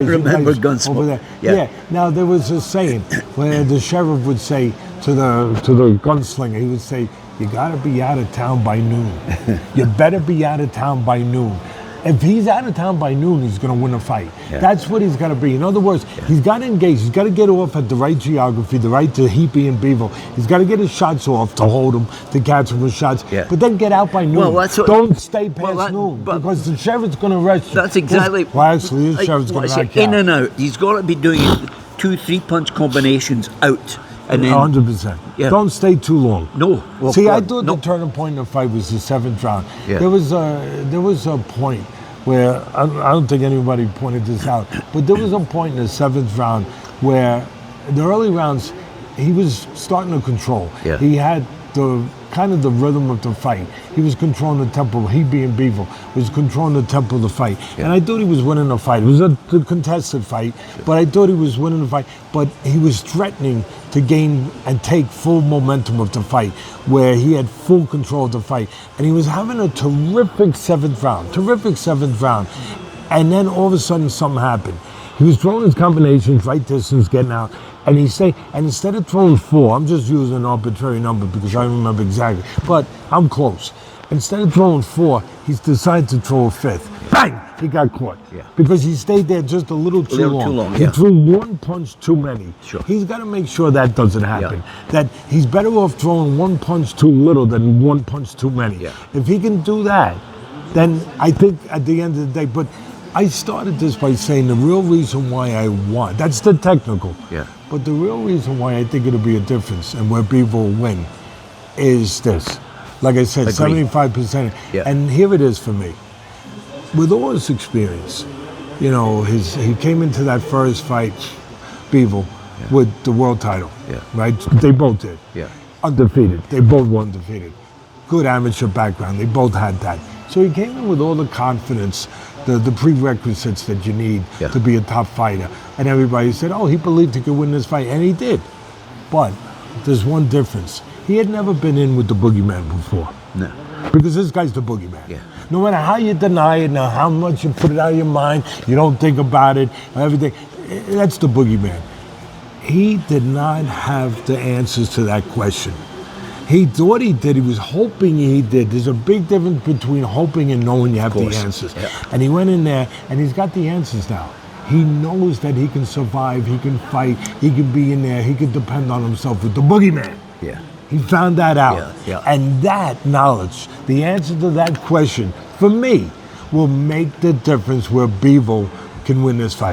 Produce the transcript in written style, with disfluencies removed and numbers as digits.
Remember Gunsmoke? Over there. Yeah. Now there was a saying where the sheriff would say to the gunslinger, he would say, "You got to be out of town by noon. You better be out of town by noon." If he's out of town by noon, he's going to win a fight. Yeah. That's what he's got to be. In other words, he's got to engage. He's got to get off at the right geography, the right to Heapy and Bivol. He's got to get his shots off to hold him, to catch him with shots. Yeah. But then get out by noon. Well, that's what, don't stay past noon because the sheriff's going to arrest you. That's exactly. Well, actually, the sheriff's going to knock you in out. and out. He's got to be doing 2-3 punch combinations out. And then, 100%. Yeah. Don't stay too long. No. Well, see, I thought the turning point in the fight was the 7th round. Yeah. There was a point where I don't think anybody pointed this out, but there was a point in the 7th round where the early rounds he was starting to control. Yeah. He had the kind of the rhythm of the fight. He was controlling the tempo. He being Bivol was controlling the tempo of the fight, and I thought he was winning the fight. It was a contested fight, but I thought he was winning the fight. But he was threatening to gain and take full momentum of the fight, where he had full control of the fight, and he was having a terrific 7th round. And then all of a sudden something happened. He was throwing his combinations, right distance, getting out, and instead of throwing 4, I'm just using an arbitrary number because I don't remember exactly, but I'm close. Instead of throwing 4, he's decided to throw a 5th. Bang! He got caught. Yeah. Because he stayed there just a little too long. He threw 1 punch too many. Sure. He's got to make sure that doesn't happen. That he's better off throwing 1 punch too little than 1 punch too many. Yeah. If he can do that, then I think at the end of the day, but I started this by saying the real reason why I won, that's the technical. Yeah. But the real reason why I think it'll be a difference and where people will win is this. Like I said, Agreed. 75%. Yeah. And here it is for me. With all his experience, you know, he came into that first fight, Bivol, with the world title. Yeah. Right? They both did. Yeah. Undefeated. They both were undefeated. Good amateur background. They both had that. So he came in with all the confidence, the prerequisites that you need to be a top fighter. And everybody said, oh, he believed he could win this fight. And he did. But there's one difference. He had never been in with the boogeyman before. No. Because this guy's the boogeyman. Yeah. No matter how you deny it, now how much you put it out of your mind, you don't think about it, everything, that's the boogeyman. He did not have the answers to that question. He thought he did. He was hoping he did. There's a big difference between hoping and knowing you have the answers. Yeah. And he went in there, and he's got the answers now. He knows that he can survive, he can fight, he can be in there, he can depend on himself with the boogeyman. Yeah. He found that out. Yeah. And that knowledge, the answer to that question, for me, will make the difference where Bivol can win this fight.